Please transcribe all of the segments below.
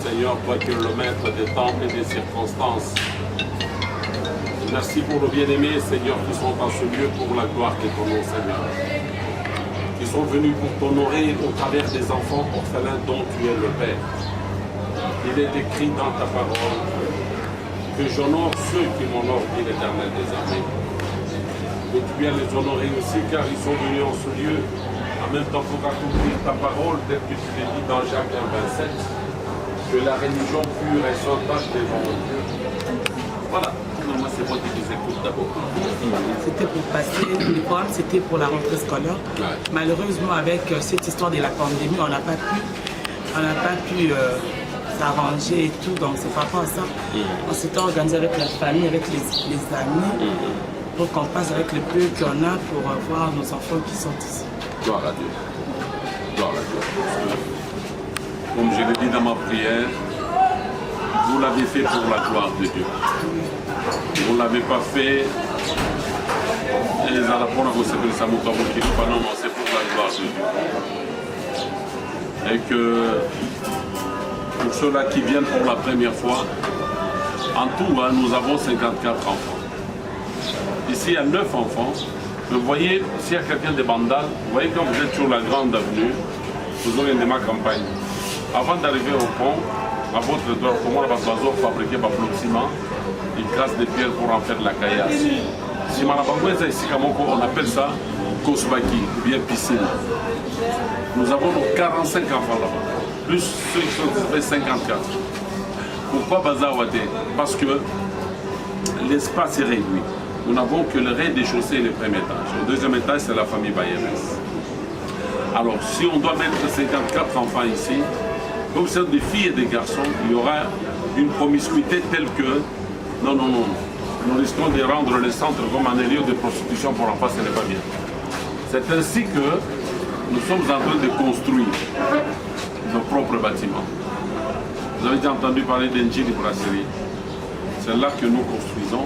Seigneur, toi qui es le maître des temps et des circonstances. Merci pour le bien-aimé, Seigneur, qui sont en ce lieu pour la gloire de ton nom, Seigneur. Qui sont venus pour t'honorer au travers des enfants orphelins dont tu es le Père. Il est écrit dans ta parole que j'honore ceux qui m'honorent, dit l'Éternel des armées. Et tu viens les honorer aussi car ils sont venus en ce lieu en même temps pour accomplir ta parole, tel que tu l'as dit dans Jacques 1, 27. Que la religion pure et sans tâche devant Dieu. Voilà. Non, moi, c'est moi qui les écoute d'abord. C'était pour passer, le programme c'était pour la rentrée scolaire. Ouais. Malheureusement, avec cette histoire de la pandémie, on n'a pas pu s'arranger et tout, donc c'est par rapport à ça. On s'était organisé avec la famille, avec les amis, pour qu'on passe avec le peu qu'on a pour voir nos enfants qui sont ici. Gloire à Dieu. Gloire à Dieu. Comme je l'ai dit dans ma prière, vous l'avez fait pour la gloire de Dieu. Vous ne l'avez pas fait et les Arabes vous savez ça non, c'est pour la gloire de Dieu. Et que pour ceux-là qui viennent pour la première fois, en tout, nous avons 54 enfants. Ici, il y a 9 enfants. Mais vous voyez, s'il y a quelqu'un de Bandal, vous voyez quand vous êtes sur la grande avenue, vous aurez de ma campagne. Avant d'arriver au pont, à votre droite, comment on va fabriquer par ciment, ils cassent des pierres pour en faire de la caillasse. Si ici, on appelle ça Kosbaki, ou bien piscine. Nous avons 45 enfants là-bas, plus ceux qui sont 54. Pourquoi Bazawate? Parce que l'espace est réduit. Nous n'avons que le rez-de-chaussée et le premier étage. Le deuxième étage, c'est la famille Bayerès. Alors, si on doit mettre 54 enfants ici, comme c'est des filles et des garçons, il y aura une promiscuité telle que, non, nous risquons de rendre le centre comme un lieu de prostitution pour enfants, ce n'est pas bien. C'est ainsi que nous sommes en train de construire nos propres bâtiments. Vous avez déjà entendu parler d'Enjili Brasserie. C'est là que nous construisons.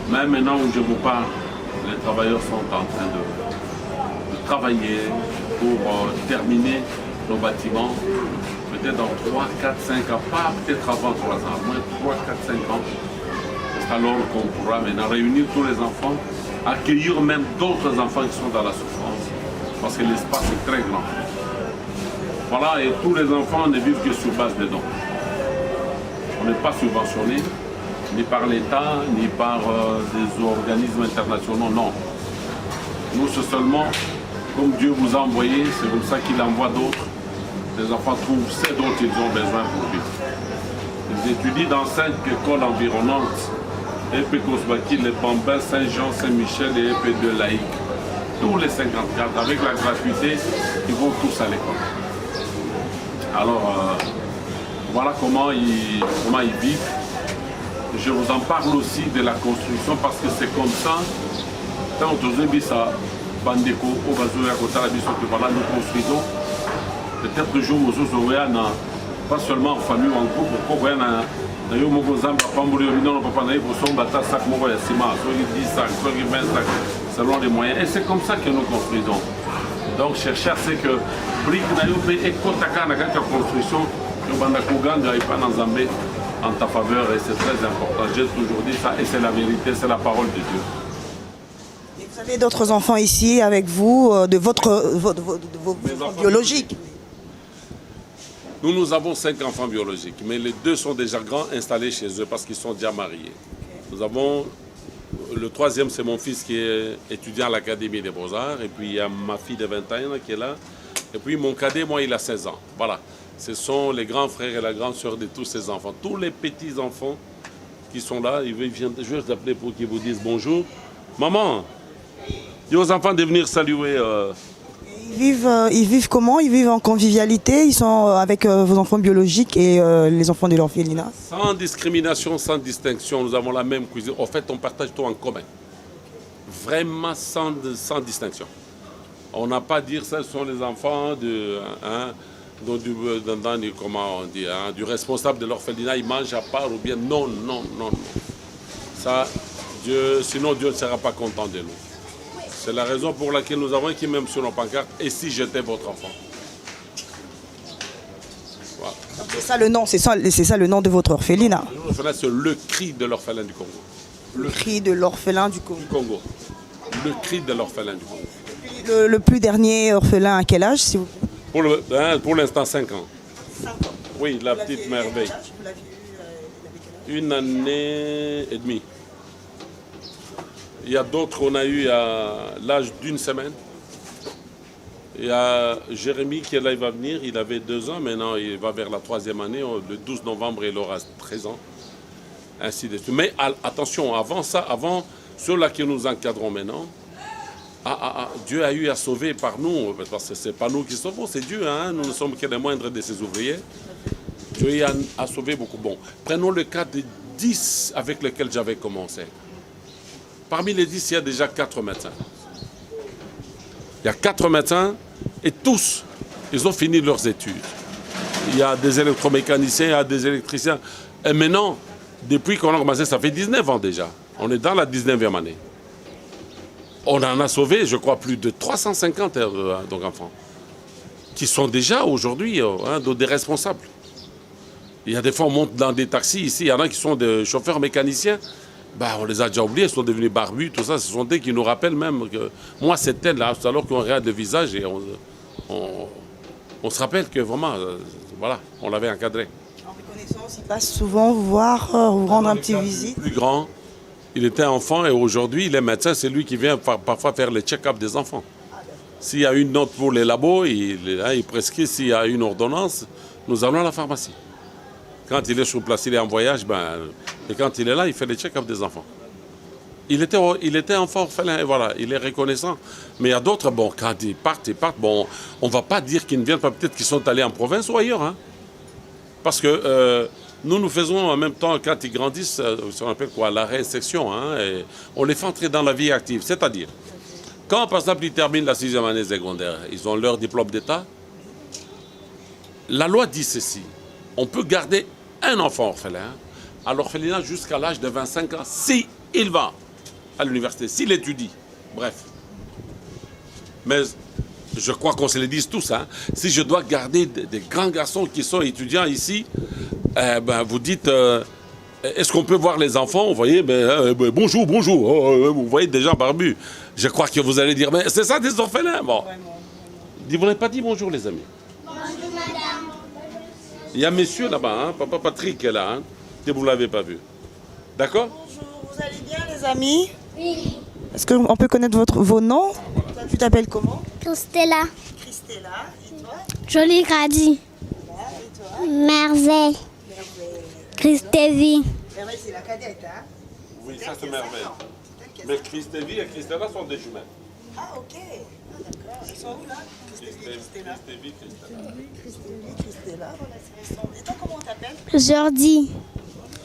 Même maintenant où je vous parle, les travailleurs sont en train de travailler pour terminer nos bâtiments, peut-être dans 3, 4, 5 ans, pas peut-être avant 3 ans, au moins 3, 4, 5 ans. C'est alors qu'on pourra maintenant réunir tous les enfants, accueillir même d'autres enfants qui sont dans la souffrance, parce que l'espace est très grand. Voilà, et tous les enfants ne vivent que sur base de dons. On n'est pas subventionné, ni par l'État, ni par des organismes internationaux, non. Nous, c'est seulement comme Dieu vous a envoyé, c'est comme ça qu'il envoie d'autres. Les enfants trouvent ce dont ils ont besoin pour vivre. Ils étudient dans 5 écoles environnantes, EP Kosbaki, les Pambins, Saint-Jean, Saint-Michel et EP2 laïque. Tous les 54, avec la gratuité, ils vont tous à l'école. Alors, voilà comment ils vivent. Je vous en parle aussi de la construction parce que c'est comme ça. Quand on dit ça, Bandeko, Obazoya, Kotarabiso, que voilà, nous construisons. Peut-être que jour où pas seulement en famille ou en couple, pourquoi on a eu mon cousin, papa, mon non, papa, pour son bâtard, sac, mon voyage, ciment, soit 10 sacs, soit 20 sacs, selon les moyens. Et c'est comme ça que nous construisons. Donc, chercher à ce que brique et Kotaka, la construction, que Bandakogan n'aille pas dans Zambé en ta faveur, et c'est très important. J'ai toujours dit ça, et c'est la vérité, c'est la parole de Dieu. Et vous avez d'autres enfants ici avec vous, de vos enfants biologiques? Nous avons 5 enfants biologiques, mais les 2 sont déjà grands, installés chez eux parce qu'ils sont déjà mariés. Nous avons, le 3e, c'est mon fils qui est étudiant à l'Académie des Beaux-Arts, et puis il y a ma fille de 21 ans qui est là, et puis mon cadet, moi, il a 16 ans. Voilà, ce sont les grands frères et la grande sœur de tous ces enfants. Tous les petits-enfants qui sont là, ils viennent juste appeler pour qu'ils vous disent bonjour. Maman, dis aux enfants de venir saluer. Ils vivent comment? Ils vivent en convivialité? Ils sont avec vos enfants biologiques et les enfants de l'orphelinat? Sans discrimination, sans distinction, nous avons la même cuisine. En fait, on partage tout en commun. Vraiment sans distinction. On n'a pas à dire ça, ce sont les enfants comment on dit, du responsable de l'orphelinat, ils mangent à part ou bien non. Ça, sinon Dieu ne sera pas content de nous. C'est la raison pour laquelle nous avons écrit même sur nos pancartes « Et si j'étais votre enfant ?» Voilà. C'est ça le nom, c'est ça le nom de votre orphelinat. L'orphelinat, c'est le cri de l'orphelin du Congo. Le cri de l'orphelin du Congo. Le cri de l'orphelin du Congo. Le plus dernier orphelin à quel âge, s'il vous plaît? Pour l'instant, 5 ans. 5 ans. Oui, la petite merveille. 1 année et demie. Il y a d'autres qu'on a eu à l'âge d'1 semaine. Il y a Jérémy qui est là, il va venir, il avait 2 ans, maintenant il va vers la 3e année. Le 12 novembre, il aura 13 ans. Ainsi de suite. Mais attention, avant ça, avant ceux-là que nous encadrons maintenant, Dieu a eu à sauver par nous, parce que ce n'est pas nous qui sauvons, c'est Dieu, hein? Nous ne sommes que les moindres de ses ouvriers. Dieu a sauvé beaucoup. Bon, prenons le cas de 10 avec lesquels j'avais commencé. Parmi les 10, il y a déjà 4 médecins. Il y a 4 médecins et tous, ils ont fini leurs études. Il y a des électromécaniciens, il y a des électriciens. Et maintenant, depuis qu'on a commencé, ça fait 19 ans déjà. On est dans la 19e année. On en a sauvé, je crois, plus de 350 enfants qui sont déjà aujourd'hui des responsables. Il y a des fois, on monte dans des taxis ici, il y en a qui sont des chauffeurs mécaniciens. On les a déjà oubliés, ils sont devenus barbus, tout ça. Ce sont des qui nous rappellent même que moi, c'était là, alors qu'on regarde le visage et on se rappelle que vraiment, voilà, on l'avait encadré. En reconnaissance, il passe souvent vous voir, vous rendre un petit visite. Plus grand, il était enfant et aujourd'hui, il est médecin, c'est lui qui vient parfois faire le check-up des enfants. S'il y a une note pour les labos, il prescrit, s'il y a une ordonnance, nous allons à la pharmacie. Quand il est sur place, il est en voyage, et quand il est là, il fait les check-up des enfants. Il était enfant orphelin, et voilà, il est reconnaissant. Mais il y a d'autres, quand ils partent, on ne va pas dire qu'ils ne viennent pas, peut-être qu'ils sont allés en province ou ailleurs. Hein. Parce que nous faisons en même temps, quand ils grandissent, ce qu'on appelle la réinsertion, hein, et on les fait entrer dans la vie active. C'est-à-dire, quand par exemple ils terminent la 6e année secondaire, ils ont leur diplôme d'État, la loi dit ceci, on peut garder un enfant orphelin à l'orphelinat jusqu'à l'âge de 25 ans, si il va à l'université, s'il étudie, bref. Mais je crois qu'on se le dise tous, hein. Si je dois garder des grands garçons qui sont étudiants ici, vous dites, est-ce qu'on peut voir les enfants? Vous voyez, bonjour, bonjour, vous voyez des gens barbus. Je crois que vous allez dire, mais c'est ça des orphelins. Bon. Vous n'avez pas dit bonjour les amis. Bonjour madame. Il y a monsieur là-bas, hein, papa Patrick est là, hein, que vous ne l'avez pas vu. D'accord? Bonjour, vous allez bien les amis? Oui. Est-ce qu'on peut connaître vos noms? Toi, tu t'appelles comment? Christella. Christella, et toi? Jolie Grady. Et toi? Merveille. Christévie. Merveille, c'est la cadette, hein? Oui, ça c'est merveille. Mais Christévie et Christella sont des jumelles. Ah, ok. Ah, d'accord. Ils sont où là? Christévie, Christella. Christévie, Christella. Christévie, Christella, voilà, c'est récent. Et toi, comment on t'appelle? Jordi.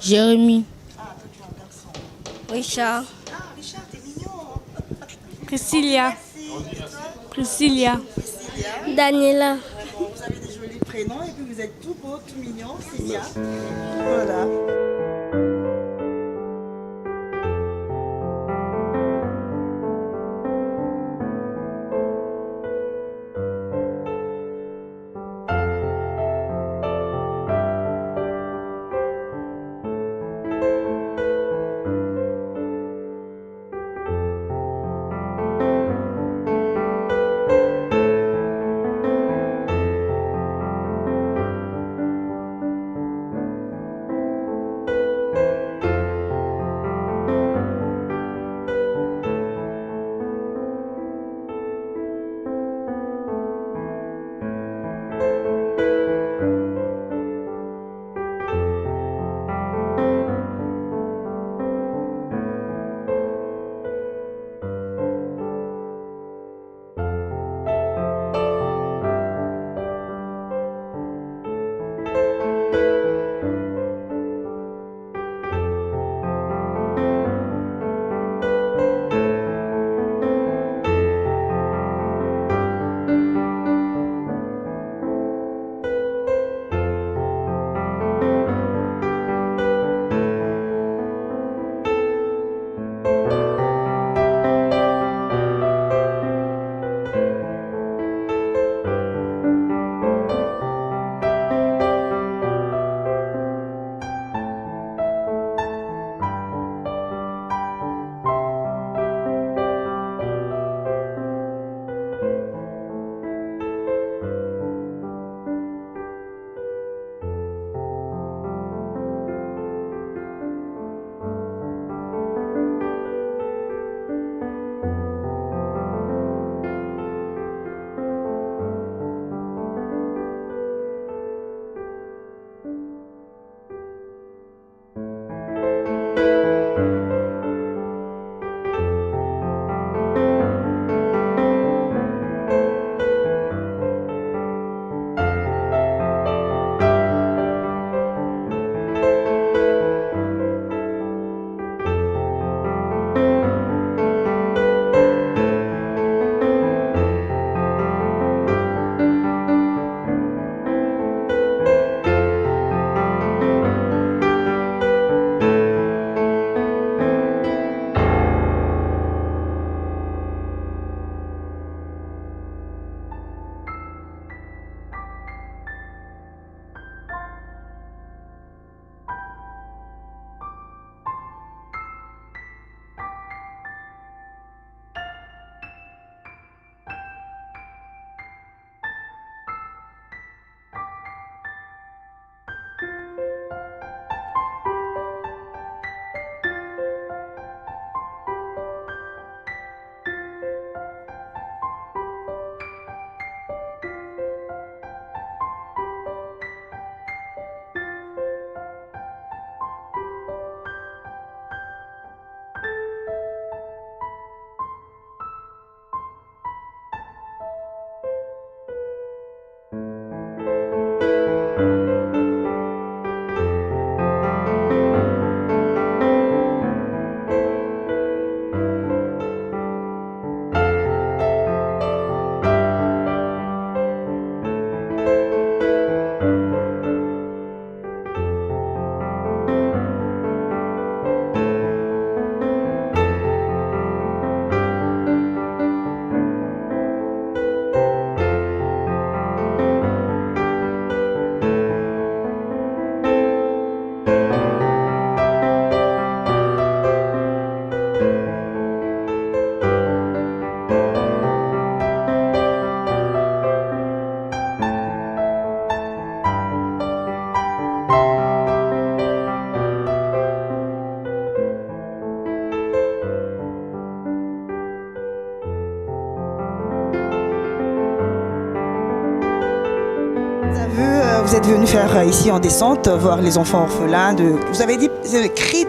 Jérémy. Ah, toi, tu es un garçon. Richard. Ah, Richard, t'es mignon. Priscilla. Merci. Et toi? Priscilla. Priscilla. Daniela. Vraiment, vous avez des jolis prénoms et puis vous êtes tout beau, tout mignon, c'est bien. Voilà. vous êtes venu faire ici en descente, voir les enfants orphelins. Vous avez dit c'est le cri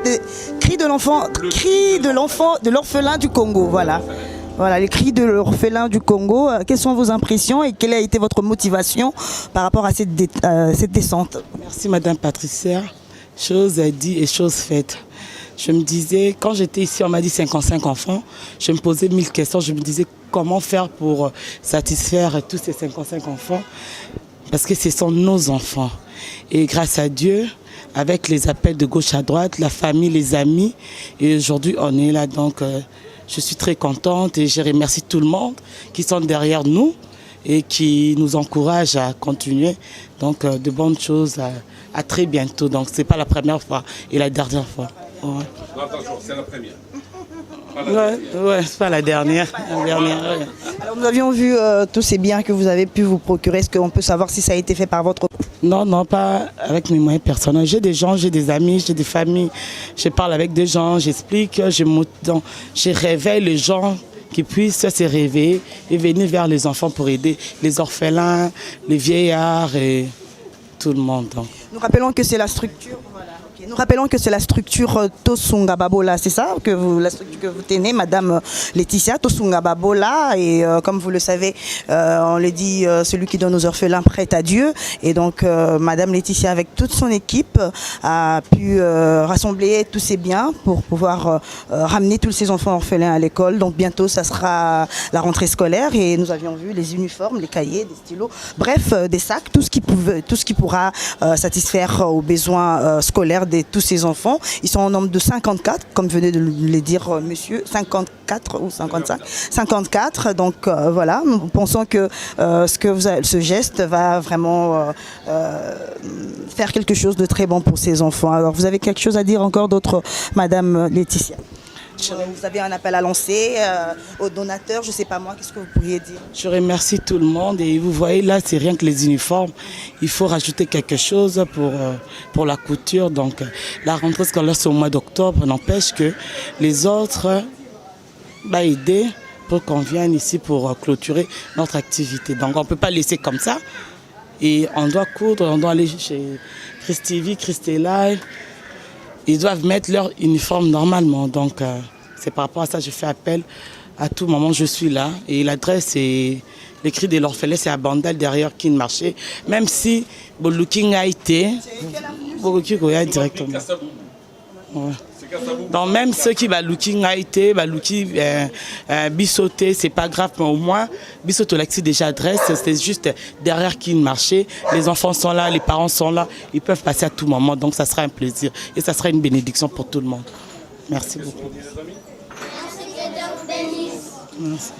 de l'orphelin du Congo, voilà. Voilà, les cris de l'orphelin du Congo. Quelles sont vos impressions et quelle a été votre motivation par rapport à cette descente? Merci Madame Patricia. Chose dit et chose faite. Je me disais, quand j'étais ici, on m'a dit 55 enfants. Je me posais 1000 questions. Je me disais comment faire pour satisfaire tous ces 55 enfants. Parce que ce sont nos enfants. Et grâce à Dieu, avec les appels de gauche à droite, la famille, les amis, et aujourd'hui on est là. Donc je suis très contente et je remercie tout le monde qui sont derrière nous et qui nous encouragent à continuer. Donc de bonnes choses, à très bientôt. Donc ce n'est pas la première fois et la dernière fois. Ouais. Attention, c'est la première. Ouais, c'est pas la dernière. Ouais. Alors nous avions vu tous ces biens que vous avez pu vous procurer. Est-ce qu'on peut savoir si ça a été fait par votre... Non, pas avec mes moyens personnels. J'ai des gens, j'ai des amis, j'ai des familles. Je parle avec des gens, j'explique, je réveille les gens qui puissent se réveiller et venir vers les enfants pour aider les orphelins, les vieillards et tout le monde. Donc. Nous rappelons que c'est la structure... Nous rappelons que c'est la structure Tosunga Babola, c'est ça la structure que vous tenez, Madame Laetitia, Tosunga Babola, et comme vous le savez, on le dit, celui qui donne aux orphelins prête à Dieu, et donc Madame Laetitia avec toute son équipe a pu rassembler tous ses biens pour pouvoir ramener tous ces enfants orphelins à l'école. Donc bientôt ça sera la rentrée scolaire et nous avions vu les uniformes, les cahiers, des stylos, bref des sacs, tout ce qui pourra satisfaire aux besoins scolaires de tous ces enfants. Ils sont au nombre de 54, comme venait de le dire monsieur, 54 ou 55, 54. Donc voilà, nous pensons que ce geste va vraiment faire quelque chose de très bon pour ces enfants. Alors vous avez quelque chose à dire encore d'autre, Madame Laetitia? Vous avez un appel à lancer aux donateurs, je ne sais pas moi, qu'est-ce que vous pourriez dire? Je remercie tout le monde et vous voyez là, c'est rien que les uniformes. Il faut rajouter quelque chose pour la couture. Donc la rentrée scolaire c'est au mois d'octobre, n'empêche que les autres aider pour qu'on vienne ici pour clôturer notre activité. Donc on ne peut pas laisser comme ça et on doit coudre, on doit aller chez Christivi, Christella. Ils doivent mettre leur uniforme normalement. Donc, c'est par rapport à ça que je fais appel. À tout moment, je suis là. Et l'adresse est l'écrit de l'orphelin, c'est à Bandal, derrière Kin Marché. Même si Boluking a été, Boluking a directement. Ouais. Donc, même ceux qui Boluking a été, Boluking Bissoté, c'est pas grave, mais au moins, Bissoté l'accès déjà adresse, c'est juste derrière Kin Marché. Les enfants sont là, les parents sont là, ils peuvent passer à tout moment. Donc, ça sera un plaisir et ça sera une bénédiction pour tout le monde. Merci beaucoup. Merci.